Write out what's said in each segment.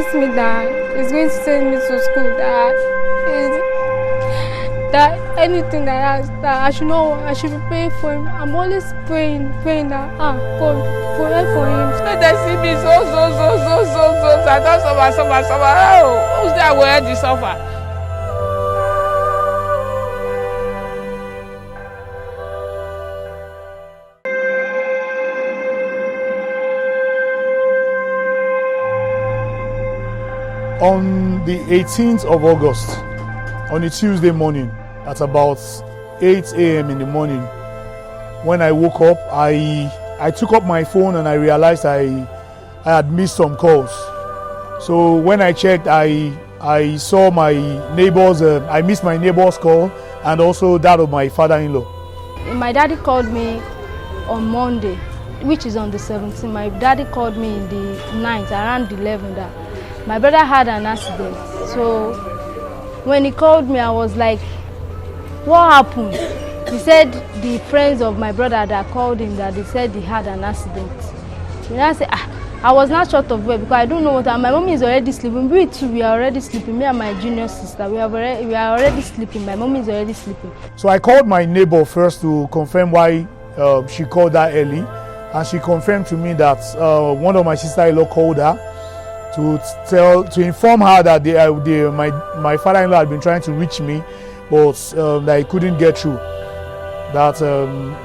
promised me that he's going to send me to school, that anything that I ask, that I should be praying for him. I'm always praying that God, pray for him. When they see me so, I don't suffer. Oh, who's that where you suffer? On the 18th of August, on a Tuesday morning, at about 8 a.m. in the morning, when I woke up, I took up my phone and I realized I had missed some calls. So when I checked, I saw my neighbor's, I missed my neighbor's call and also that of my father-in-law. My daddy called me on Monday, which is on the 17th. My daddy called me in the 9th, around 11, that my brother had an accident. So when he called me, I was like, what happened? He said the friends of my brother that called him, that they said he had an accident. And I said, I was not short of breath because I don't know what. My mom is already sleeping. We too, we are already sleeping. Me and my junior sister, we are already sleeping. My mom is already sleeping. So I called my neighbor first to confirm why she called that early, and she confirmed to me that one of my sister-in-law called her to inform her that my father-in-law had been trying to reach me, but that he couldn't get through. That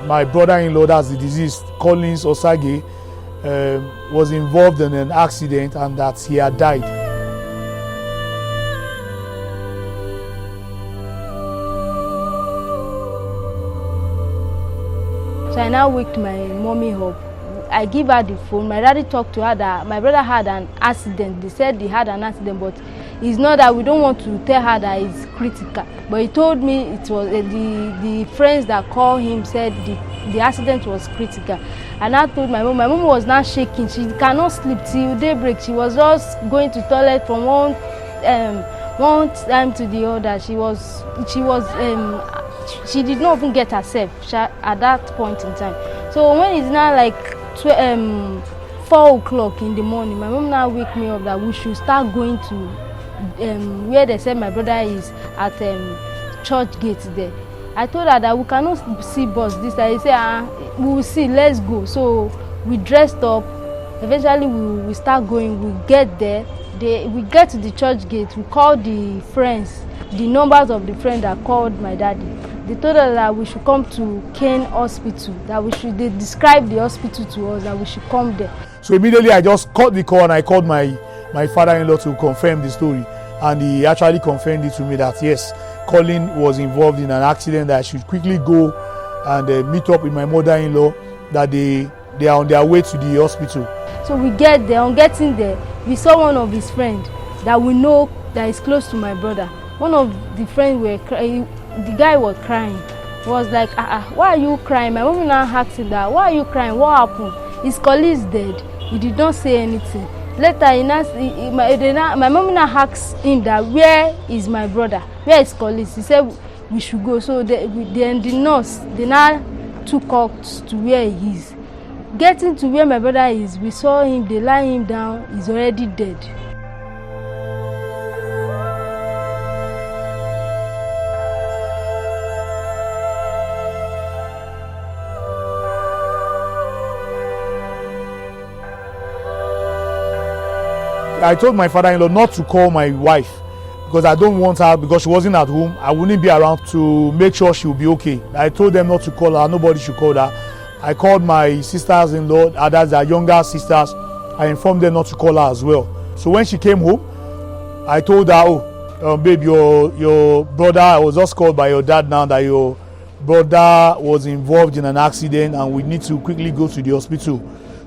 my brother-in-law, that's the deceased, Collins Osagie, was involved in an accident and that he had died. So I now waked my mommy up. I give her the phone. My daddy talked to her that my brother had an accident. They said he had an accident, but it's not that we don't want to tell her that it's critical. But he told me it was the friends that called him said the accident was critical. And I told my mom. My mom was not shaking. She cannot sleep till daybreak. She was just going to toilet from one time to the other. She did not even get herself at that point in time. So when it's now like 4 o'clock in the morning, my mom now wake me up that we should start going to where they said my brother is at church gate there. I told her that we cannot see bus this time. He said, we will see, let's go. So we dressed up. Eventually we start going. We get there. We get to the church gate. We call the friends, the numbers of the friends that called my daddy. They told us that we should come to Kane Hospital, they described the hospital to us, that we should come there. So immediately I just cut the call and I called my father-in-law to confirm the story. And he actually confirmed it to me that yes, Colin was involved in an accident, that I should quickly go and meet up with my mother-in-law, that they are on their way to the hospital. So we get there. On getting there, we saw one of his friends that we know that is close to my brother. One of the friends the guy was crying. He was like, why are you crying? My mom now asked him that, why are you crying? What happened? His colleague is dead. He did not say anything. Later, my mom now asked him that, where is my brother? Where is colleague? He said, we should go. So the nurse, they now took us to where he is. Getting to where my brother is, we saw him, they lie him down, he's already dead. I told my father-in-law not to call my wife because I don't want her, because she wasn't at home. I wouldn't be around to make sure she will be okay. I told them not to call her. Nobody should call her. I called my sisters-in-law, others, their younger sisters. I informed them not to call her as well. So when she came home, I told her, babe, your brother was just called by your dad now that your brother was involved in an accident and we need to quickly go to the hospital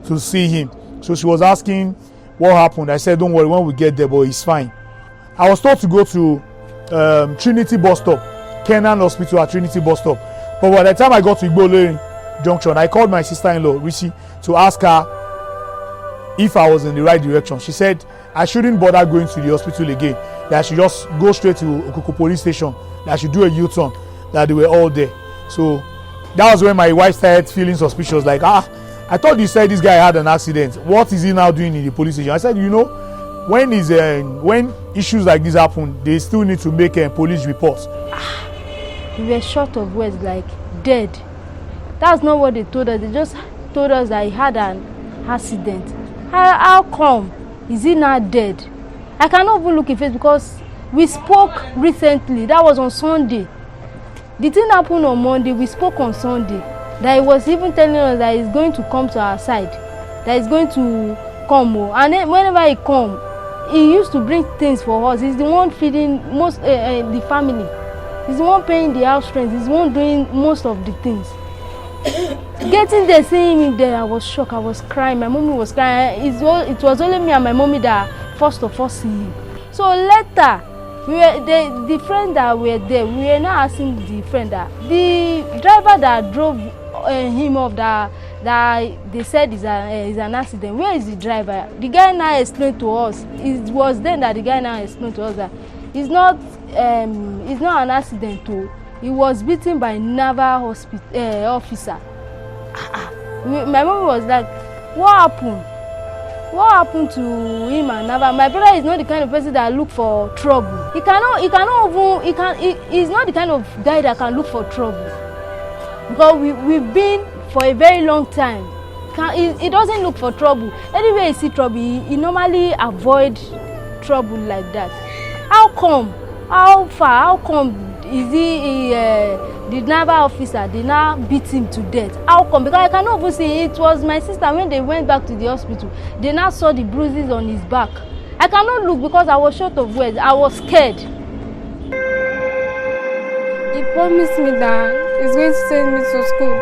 to see him. So she was asking what happened. I said, don't worry, when we get there, but he's fine. I was told to go to Trinity bus stop, Kenan Hospital at Trinity bus stop. But by the time I got to Igbole Junction, I called my sister-in-law, Rishi, to ask her if I was in the right direction. She said I shouldn't bother going to the hospital again, that I should just go straight to Okokomaiko police station, that I should do a U-turn, that they were all there. So that was when my wife started feeling suspicious, like, I thought you said this guy had an accident. What is he now doing in the police station? I said, when issues like this happen, they still need to make police reports. We were short of words, like dead. That's not what they told us. They just told us that he had an accident. How come is he not dead? I cannot even look in face because we spoke recently. That was on Sunday. The thing happened on Monday. We spoke on Sunday. That he was even telling us that he's going to come to our side. That he's going to come. And then whenever he come, he used to bring things for us. He's the one feeding most the family. He's the one paying the house rent. He's the one doing most of the things. Getting there, seeing him there, I was shocked. I was crying. My mommy was crying. It was only me and my mommy that first of all see him. So later, the friend that were there, we were now asking the friend that the driver that drove him off that they said is an accident. Where is the driver? The guy now explained to us. It was then that the guy now explained to us that it's not an accident too. He was beaten by a Naval officer. My mom was like, what happened? What happened to him and Naval? My brother is not the kind of person that look for trouble. He's not the kind of guy that can look for trouble. Because we've been for a very long time. He doesn't look for trouble. Anywhere he see trouble, he normally avoid trouble like that. How come? How far? How come is the Naval officer, they now beat him to death? How come? Because I cannot even see. It was my sister when they went back to the hospital. They now saw the bruises on his back. I cannot look because I was short of words. I was scared. He promised me that he's going to send me to school,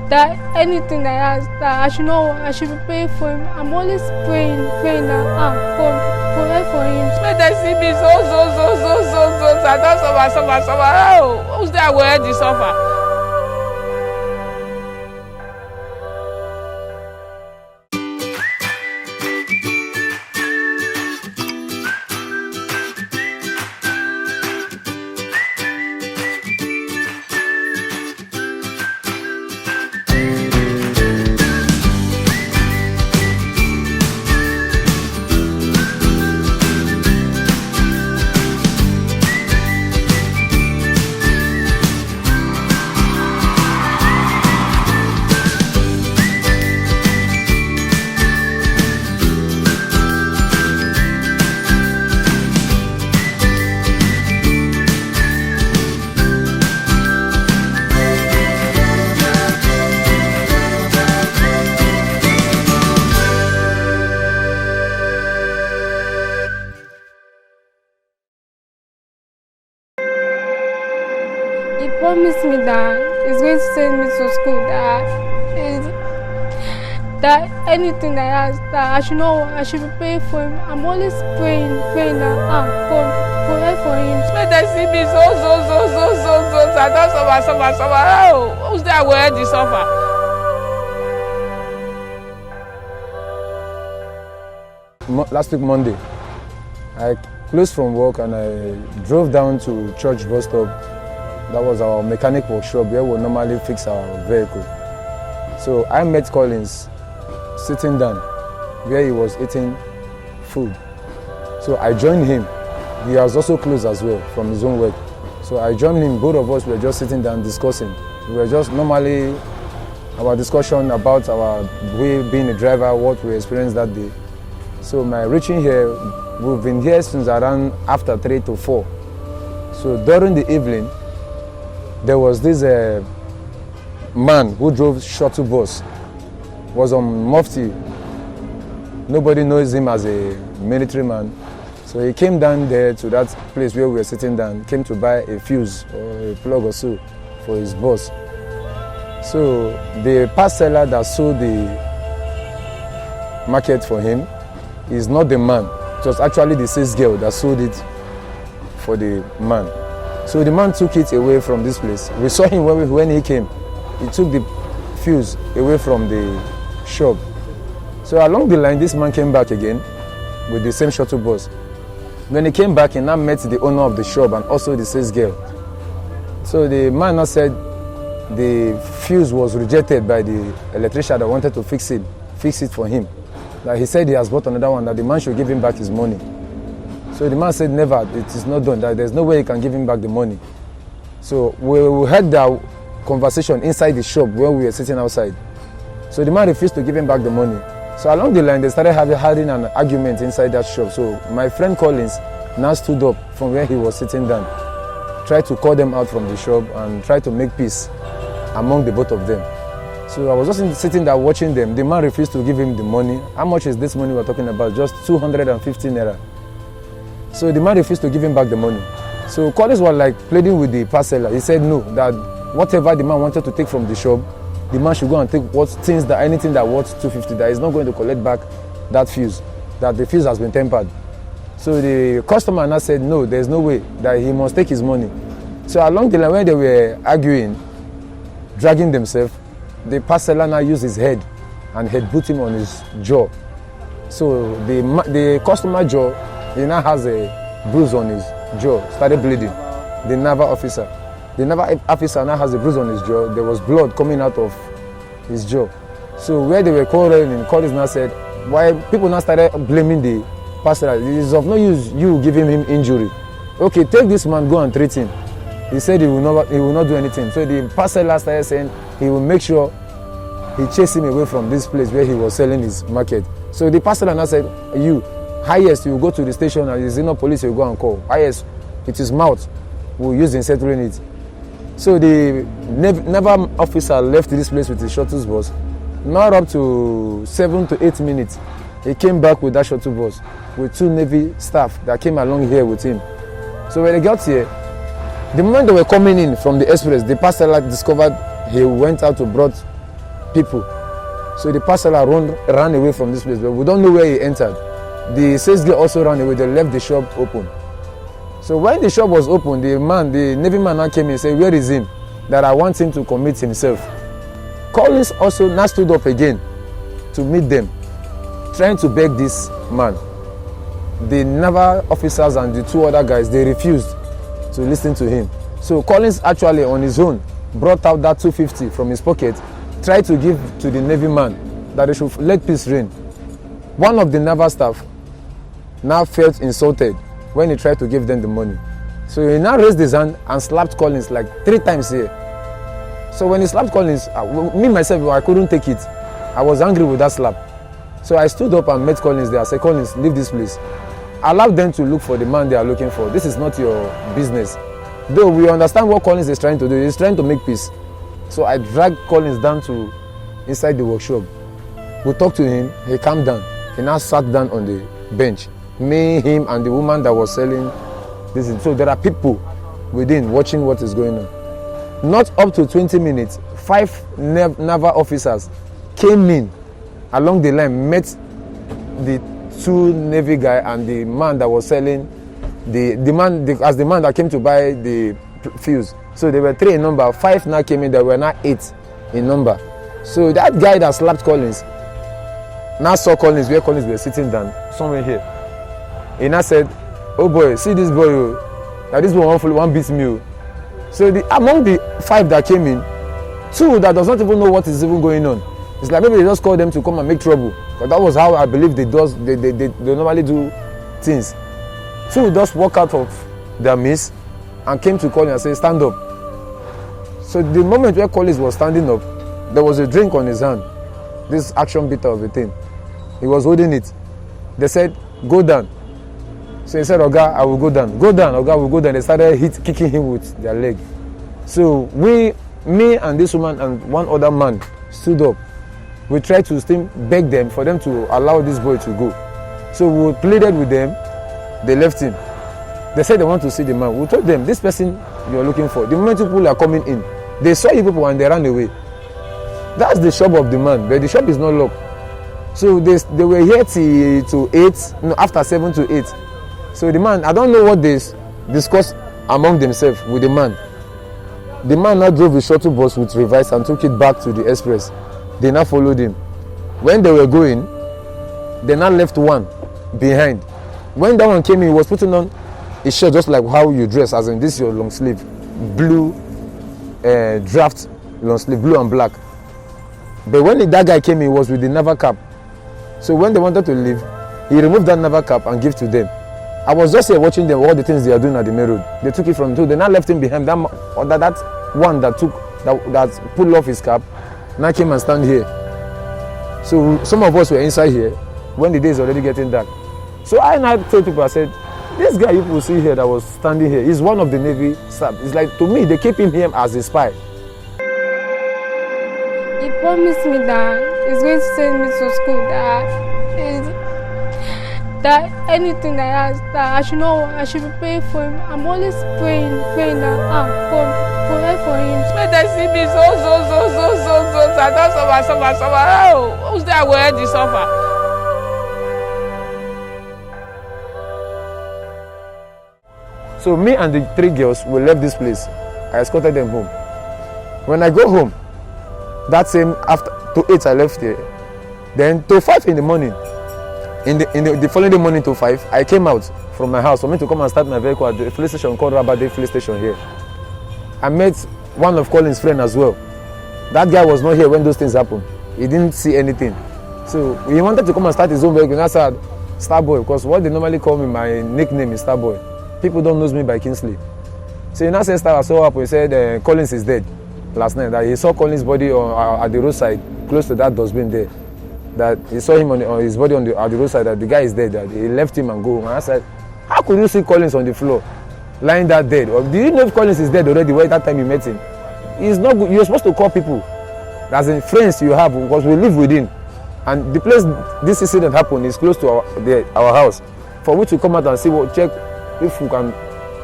that anything that I ask, that I should be praying for him. I'm always praying that God provide for him. When they see me so, I don't suffer. Oh, who's there where they suffer? He promised me that he's going to send me to school, that anything that I ask, that I should be praying for him. I'm always praying that God provide for him. When they see me so, I don't suffer. Oh, who's there where they suffer? Last week Monday, I closed from work and I drove down to church bus stop. That was our mechanic workshop where we normally fix our vehicle. So I met Collins sitting down where he was eating food. So I joined him. He was also close as well from his own work. So I joined him. Both of us were just sitting down discussing. We were just normally our discussion about our way being a driver, what we experienced that day. So my reaching here, we've been here since around after 3 to 4. So during the evening, there was this man who drove shuttle bus, was on Mufti. Nobody knows him as a military man. So he came down there to that place where we were sitting down, came to buy a fuse or a plug or so for his bus. So the parts seller that sold the market for him is not the man. It was actually the sales girl that sold it for the man. So the man took it away from this place. We saw him when he came. He took the fuse away from the shop. So along the line, this man came back again with the same shuttle bus. When he came back, he now met the owner of the shop and also the sales girl. So the man now said the fuse was rejected by the electrician that wanted to fix it for him. that he said he has bought another one, that the man should give him back his money. So the man said, never, it is not done, that there's no way he can give him back the money. So we had that conversation inside the shop where we were sitting outside. So the man refused to give him back the money. So along the line, they started having an argument inside that shop. So my friend Collins now stood up from where he was sitting down, tried to call them out from the shop and tried to make peace among the both of them. So I was just sitting there watching them. The man refused to give him the money. How much is this money we're talking about? Just 250 naira. So the man refused to give him back the money. So Collins was like pleading with the parceller. He said no, that whatever the man wanted to take from the shop, the man should go and take anything that worth 250, that he's not going to collect back that fuse, that the fuse has been tempered. So the customer now said no, there's no way, that he must take his money. So along the line when they were arguing, dragging themselves, the parceller now used his head and headbutt him on his jaw. So the customer jaw, he now has a bruise on his jaw, started bleeding. The naval officer now has a bruise on his jaw. There was blood coming out of his jaw. So where they were quarreling, Collins now said, why people now started blaming the parceller. It is of no use you giving him injury. Okay, take this man, go and treat him. He said he will not do anything. So the parceller started saying he will make sure he chased him away from this place where he was selling his market. So the parceller now said, highest you go to the station and the Zeno police will go and call. Highest, it is mouth, we'll use in settling it. So the naval officer left this place with his shuttle bus. Not up to 7 to 8 minutes, he came back with that shuttle bus with 2 Navy staff that came along here with him. So when they got here, the moment they were coming in from the express, the parceller discovered he went out to brought people. So the parceller ran away from this place, but we don't know where he entered. The sales girl also ran away. They left the shop open. So when the shop was open, the Navy man now came and said, where is him? That I want him to commit himself. Collins also now stood up again to meet them, trying to beg this man. The naval officers and the 2 other guys, they refused to listen to him. So Collins actually on his own brought out that 250 from his pocket, tried to give to the Navy man that they should let peace reign. One of the naval staff now felt insulted when he tried to give them the money. So he now raised his hand and slapped Collins like 3 times here. So when he slapped Collins, me myself, I couldn't take it. I was angry with that slap. So I stood up and met Collins there. I said, Collins, leave this place. Allow them to look for the man they are looking for. This is not your business. Though we understand what Collins is trying to do. He's trying to make peace. So I dragged Collins down to inside the workshop. We talked to him. He calmed down. He now sat down on the bench. Me, him, and the woman that was selling this. So there are people within watching what is going on. Not up to 20 minutes, 5 naval officers came in along the line, met the 2 Navy guy and the man that was selling the man that came to buy the fuse. So there were 3 in number. 5 now came in. There were now 8 in number. So that guy that slapped Collins now saw Collins where Collins were sitting down somewhere here. He now said, oh boy, see this boy, now this boy one beats me. So among the 5 that came in, 2 that does not even know what is even going on. It's like maybe they just call them to come and make trouble. Because that was how I believe they normally do things. 2 just walk out of their midst and came to Collins and said, stand up. So the moment where Collins was standing up, there was a drink on his hand. This action bitter of a thing. He was holding it. They said, go down. So he said, Oga, I will go down. Go down, Oga, I will go down. They started kicking him with their leg. So me and this woman and one other man stood up. We tried to still beg them for them to allow this boy to go. So we pleaded with them. They left him. They said they want to see the man. We told them, this person you are looking for, the moment people are coming in, they saw you people and they ran away. That's the shop of the man, but the shop is not locked. So they were here till 8, no, after 7 to 8. So the man, I don't know what they discussed among themselves with the man. The man now drove the shuttle bus with reverse and took it back to the express. They now followed him. When they were going, they now left one behind. When that one came in, he was putting on a shirt just like how you dress, as in this is your long sleeve, blue draft long sleeve, blue and black. But when that guy came in, he was with the naval cap. So when they wanted to leave, he removed that naval cap and gave to them. I was just here watching them, all the things they are doing at the main road. They took it from two. They now left him behind. That one that pulled off his cap, now came and stand here. So some of us were inside here when the day is already getting dark. So I now told people, I said, this guy you will see here that was standing here is one of the Navy staff. It's like, to me, they keep him here as a spy. He promised me that he's going to send me to school, that anything that I ask, that I should be praying for him. I'm always praying that God provide for him. When they see me so, I don't suffer. Oh, who's there where they suffer? So me and the three girls, we left this place. I escorted them home. When I go home, that same after to 8 I left here. Then to 5 in the morning, in the following morning to 5, I came out from my house for me to come and start my vehicle at the police station called Rabade police station here. I met one of Collins' friends as well. That guy was not here when those things happened. He didn't see anything. So he wanted to come and start his own vehicle. And I said, Starboy, because what they normally call me, my nickname is Starboy. People don't know me by Kingsley. So he now said, Star, so up. He said Collins is dead last night. That he saw Collins' body at the roadside, close to that dustbin there. That he saw him on his body at the roadside. That the guy is dead. That he left him and go home. And I said, how could you see Collins on the floor, lying that dead? Or do you know if Collins is dead already? Why that time you met him? He's not good. You're supposed to call people, as in friends you have, because we live within. And the place this incident happened is close to our house. For which we come out and see check if we can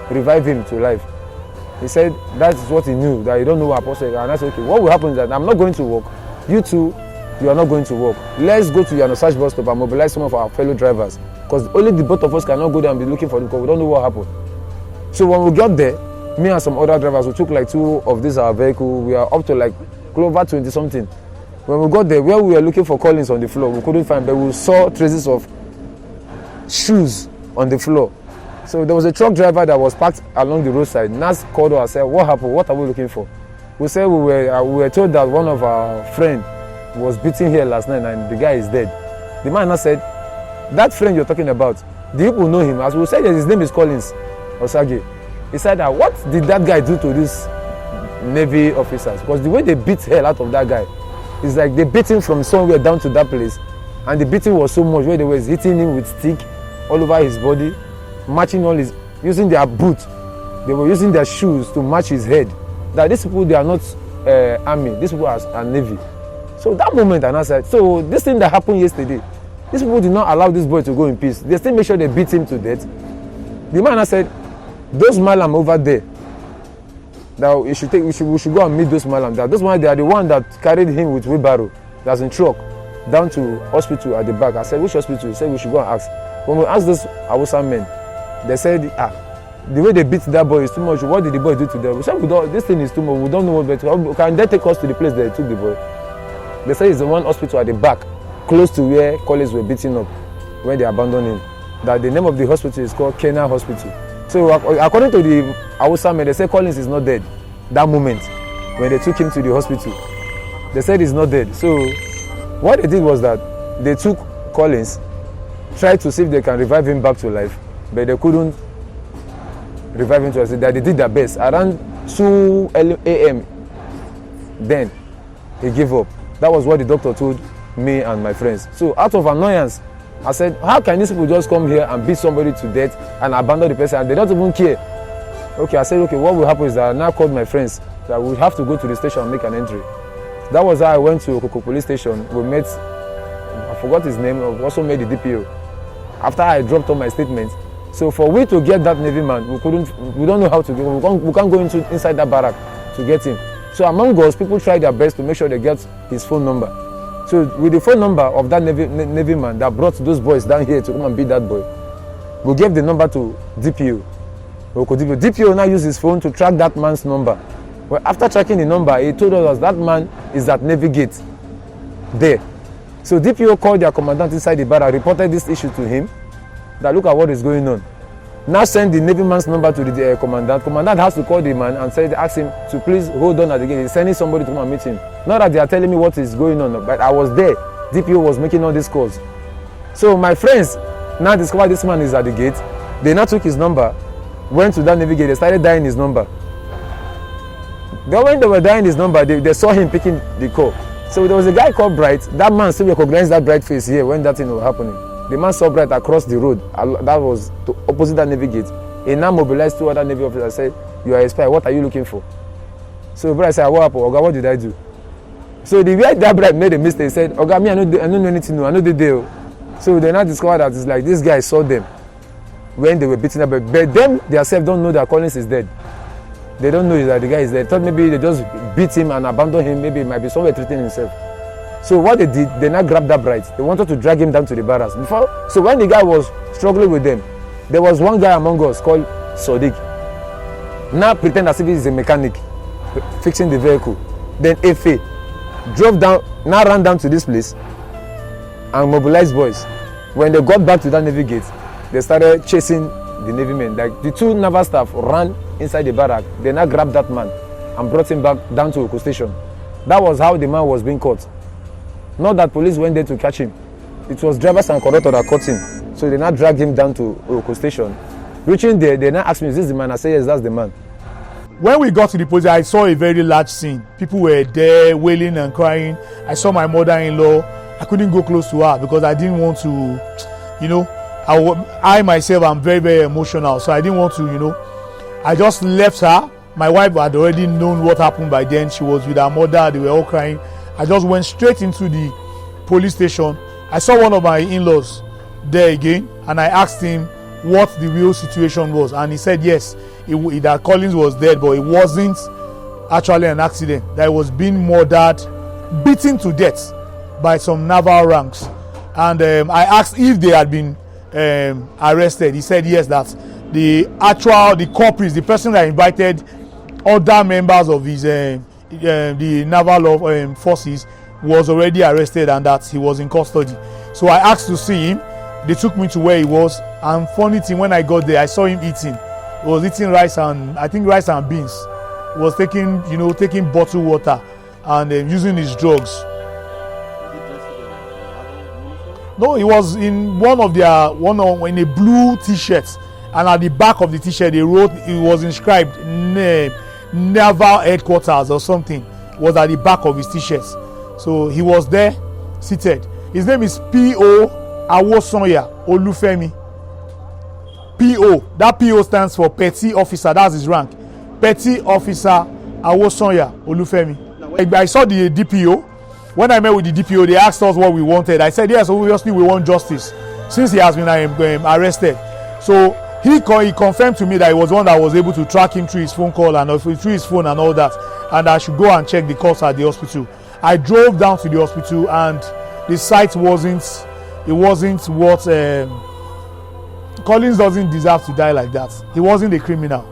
revive him to life. He said that's what he knew, that he don't know what apostle. And I said, okay, what will happen is that I'm not going to work. You two, you are not going to work. Let's go to the Osagie bus stop and mobilize some of our fellow drivers. Because only the both of us cannot go there and be looking for them because we don't know what happened. So when we got there, me and some other drivers, we took like 2 of these our vehicle. We are up to like over 20 something. When we got there, where we were looking for Collins on the floor, we couldn't find, but we saw traces of shoes on the floor. So there was a truck driver that was parked along the roadside. Nas called us and said, what happened? What are we looking for? We said we were told that one of our friends was beaten here last night and the guy is dead. The man now said, that friend you're talking about, do people know him? As we said, his name is Collins Osagie. He said that, what did that guy do to these Navy officers? Because the way they beat hell out of that guy, it's like they beat him from somewhere down to that place. And the beating was so much where they were hitting him with stick all over his body, matching all his, using their boots. They were using their shoes to match his head. That these people, they are not army, these people are Navy. So that moment, and I said, so this thing that happened yesterday, these people did not allow this boy to go in peace. They still make sure they beat him to death. The man said, those malam over there, that we should go and meet those malam. That those malam, they are the one that carried him with wheelbarrow, that's in truck, down to hospital at the back. I said, which hospital? He said, we should go and ask. When we asked those Hausa men, they said, the way they beat that boy is too much. What did the boy do to them? We said, this thing is too much. We don't know what better. Can they take us to the place they took the boy? They said it's the one hospital at the back, close to where colleagues were beating up when they abandoned him. That the name of the hospital is called Kenya Hospital. So according to the Hausa men, they said Collins is not dead. That moment when they took him to the hospital, they said he's not dead. So what they did was that they took Collins, tried to see if they can revive him back to life, but they couldn't revive him to life. They did their best. Around 2 a.m. then he gave up. That was what the doctor told me and my friends. So out of annoyance, I said, how can these people just come here and beat somebody to death and abandon the person and they don't even care? Okay, I said, okay, what will happen is that I now called my friends that we have to go to the station and make an entry. That was how I went to Okokomaiko police station. We met, I forgot his name, I also met the DPO. After I dropped all my statements. So for we to get that Navy man, we don't know how to do it. We can't go inside that barrack to get him. So among us, people tried their best to make sure they get his phone number. So with the phone number of that Navy man that brought those boys down here to come and beat that boy, we gave the number to DPO. DPO now used his phone to track that man's number. Well, after tracking the number, he told us that man is at Navy Gate there. So DPO called their commandant inside the barrack, reported this issue to him, that look at what is going on. Now send the Navy man's number to the commandant. Commandant has to call the man and ask him to please hold on at the gate. He's sending somebody to come and meet him. Not that they are telling me what is going on, but I was there. DPO was making all these calls. So my friends now discovered this man is at the gate. They now took his number, went to that Navy gate, they started dialing his number. Then when they were dialing his number, they saw him picking the call. So there was a guy called Bright. That man still recognized that Bright face here when that thing was happening. The man saw Bright across the road. That was opposite that Navy gate. He now mobilized two other Navy officers and said, "You are a spy. What are you looking for?" So Bright said, "What happened? Oga, what did I do?" So the way that Bright made a mistake, he said, "Oga, me, I don't know anything new. I know the deal." So they now discovered that it's like this guy saw them when they were beating up. But them themselves don't know that Collins is dead. They don't know that the guy is dead. They thought maybe they just beat him and abandon him. Maybe it might be somewhere treating himself. So what they did, they now grabbed that Bright. They wanted to drag him down to the barracks. So when the guy was struggling with them, there was one guy among us called Sadiq. Now pretend as if he's a mechanic fixing the vehicle. Then Efe drove down, now ran down to this place and mobilized boys. When they got back to that Navy gate, they started chasing the Navy men. Like the two naval staff ran inside the barrack. They now grabbed that man and brought him back down to Oko station. That was how the man was being caught. Not that police went there to catch him. It was drivers and conductor that caught him. So they now dragged him down to Oko station. Reaching there, they now asked me, "Is this the man?" I said, "Yes, that's the man." When we got to the police, I saw a very large scene. People were there wailing and crying. I saw my mother-in-law. I couldn't go close to her because I didn't want to, I myself am very, very emotional. So I didn't want to, I just left her. My wife had already known what happened by then. She was with her mother. They were all crying. I just went straight into the police station. I saw one of my in-laws there again, and I asked him what the real situation was, and he said yes, that Collins was dead, but it wasn't actually an accident, that he was being murdered, beaten to death by some naval ranks. And I asked if they had been arrested. He said yes, that the culprits, the person that invited other members of his the naval forces, was already arrested and that he was in custody. So I asked to see him. They took me to where he was, and funny thing, when I got there, I saw him eating. He was eating rice and beans. He was taking bottled water and using his drugs. No, he was in in a blue T-shirt, and at the back of the T-shirt it was inscribed Naval headquarters or something. It was at the back of his T-shirt. So he was there, seated. His name is P.O. Awosonya Olufemi. P.O. That P.O. stands for Petty Officer. That's his rank. Petty Officer Awosonya Olufemi. I saw the DPO. When I met with the DPO, they asked us what we wanted. I said, yes, obviously we want justice since he has been arrested. So he confirmed to me that he was one that was able to track him through his phone call and through his phone and all that, and I should go and check the course at the hospital. I drove down to the hospital, and the site wasn't what Collins doesn't deserve to die like that. He wasn't a criminal.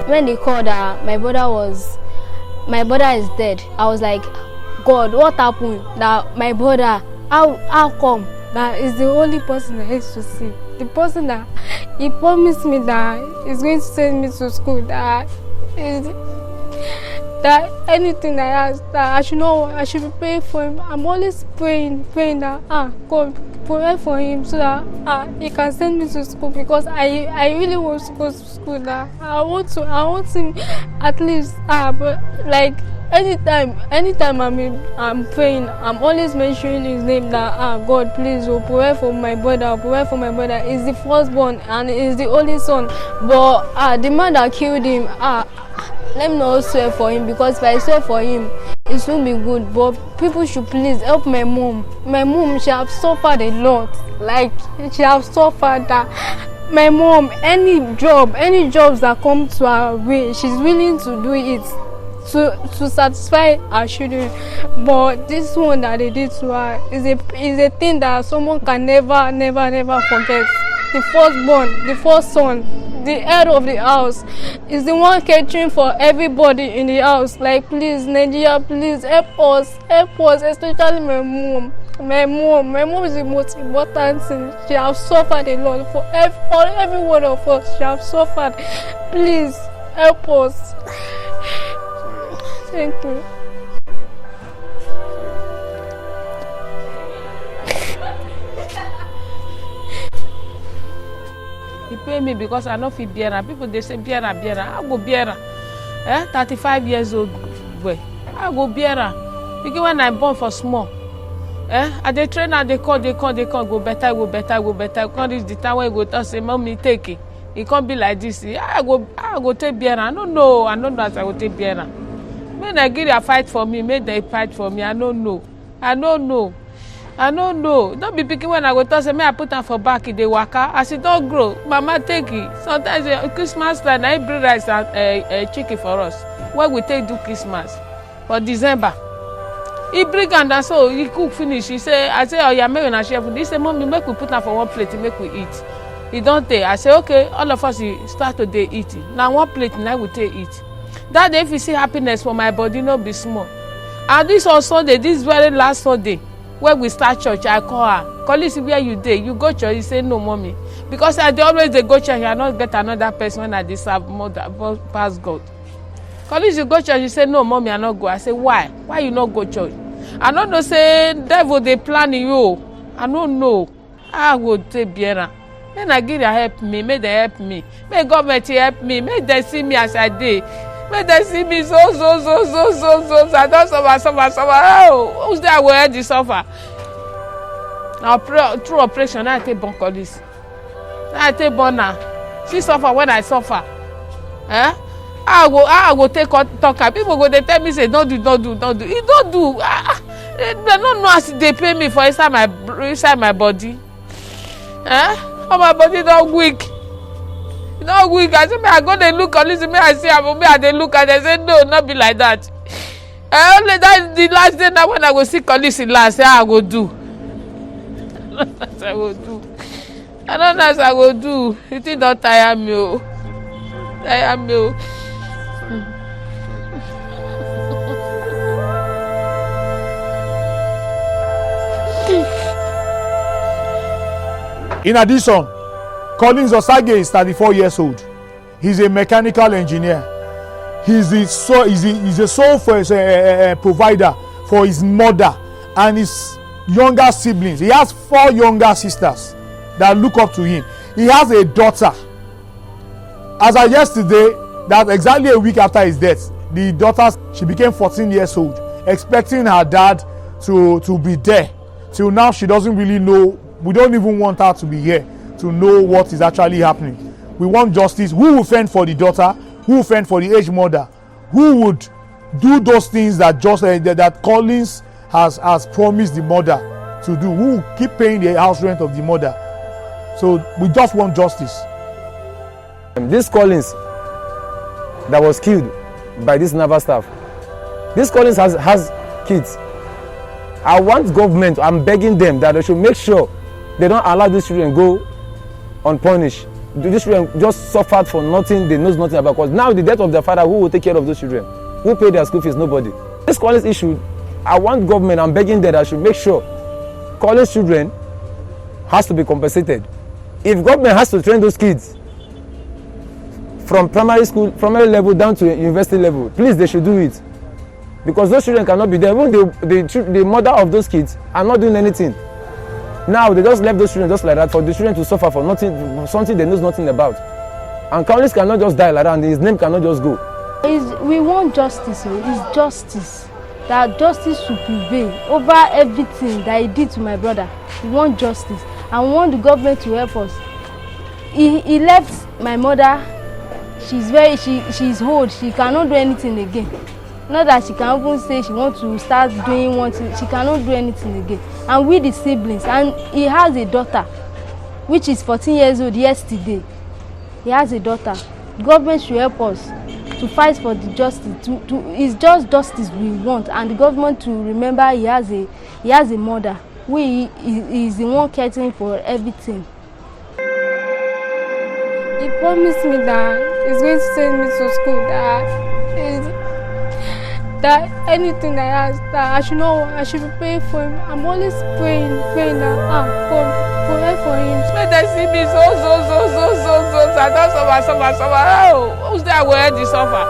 When they called that my brother is dead, I was like, God, what happened? That my brother, how come? That is the only person I used to see. The person that he promised me that he's going to send me to school. That anything I ask, that I should be praying for him. I'm always praying that God, pray for him so that he can send me to school, because I really want to go to school. That I want him at least. But like anytime I'm praying, I'm always mentioning his name. That God, please, pray for my brother. Pray for my brother. He's the firstborn and he's the only son. But the man that killed him, let me not swear for him, because if I swear for him, it won't be good. But people should please help my mom. My mom, she have suffered a lot. Like, she have suffered that. my mom, any jobs that come to her way, she's willing to do it to satisfy her children. But this one that they did to her is a thing that someone can never forget. The firstborn, the first son, the head of the house, is the one catering for everybody in the house. Like, please, Nigeria, please help us, especially my mom. My mom is the most important thing. She has suffered a lot for every one of us. She has suffered. Please help us. Thank you. He pay me because I know fit bear am. People they say bear am. I go bear am. 35 years old boy. I go bear am. Because when I born for small. I dey train and they call, go better. Come reach the time when you go talk say, mommy take it. It can't be like this. I go take bear am. I don't know as I go take bear am. May Nigeria fight for me, may they fight for me. I don't know. Don't be picking when I go talk say, may I put am for back in the waka. As it don't grow, mama take it. Sometimes Christmas time, I bring rice and chicken for us. When we take do Christmas for December. He bring and so he cook finish. I say, oh yeah, make una share food. He say, mommy, make we put am for one plate, make we eat. He don't take. I say, okay, all of us start to dey eat. Now one plate, now we take eat. That day, if you see happiness for my body, no be small. And this on Sunday, this very last Sunday, when we start church, I call her. Collins, where you dey? You go church? He say, no, mommy. Because I dey always dey go church, I not get another person when I dey serve more past God. Collins, you go church? You say, no, mommy, I not go. I say, why? Why you not go church? I don't know, say, devil, they planning you. I don't know. I go take beer. May Nigeria help me. May they help me. May government help me. May they see me as I did. May they see me so. I don't suffer. Oh, who's there will help the suffer? Now, through operation, I take born Collins. I take born now. She suffer when I suffer. I go take talk. People go they tell me say don't do. He don't do. They don't know as they pay me for inside my body. Oh, my body don't weak. Not weak. I say me I go they look at this. Me I see me I they look and they say no, not be like that. Only that the last day now when I go see Collins last, I go do. I go do. I don't know as I go do. It don't tire me. Tire me. In addition, Collins Osagie is 34 years old. He's a mechanical engineer. He's a sole provider for his mother and his younger siblings. He has 4 younger sisters that look up to him. He has a daughter. As of yesterday, that's exactly a week after his death, the daughter, she became 14 years old, expecting her dad to be there. Till now, she doesn't really know. We don't even want her to be here to know what is actually happening. We want justice. Who will fend for the daughter? Who will fend for the aged mother? Who would do those things that that Collins has promised the mother to do? Who will keep paying the house rent of the mother? So we just want justice. This Collins that was killed by this Naval staff, this Collins has kids. I want government, I'm begging them that they should make sure they don't allow these children go unpunished. These children just suffered for nothing, they know nothing about. Because now the death of their father, who will take care of those children? Who pay their school fees? Nobody. This Collins issue, I want government, I'm begging them that should make sure Collins children has to be compensated. If government has to train those kids from primary level down to university level, please, they should do it. Because those children cannot be there. Even the mother of those kids are not doing anything. Now they just left those children just like that for the children to suffer for nothing, for something they know nothing about. And Collins cannot just die like that, and his name cannot just go. We want justice. It's justice. That justice should prevail over everything that he did to my brother. We want justice, and we want the government to help us. He left my mother. She's old. She cannot do anything again. Not that she can even say she wants to start doing one thing. She cannot do anything again. And we the siblings, and he has a daughter. which is 14 years old yesterday. He has a daughter. The government should help us to fight for the justice. It's just justice we want, and the government to remember he has a mother who is the one caring for everything. He promised me that he's going to send me to school, that anything I ask, that I should be praying for him. I'm always praying that God, pray for him. When they see me so, I don't suffer. Oh, who's that where they suffer?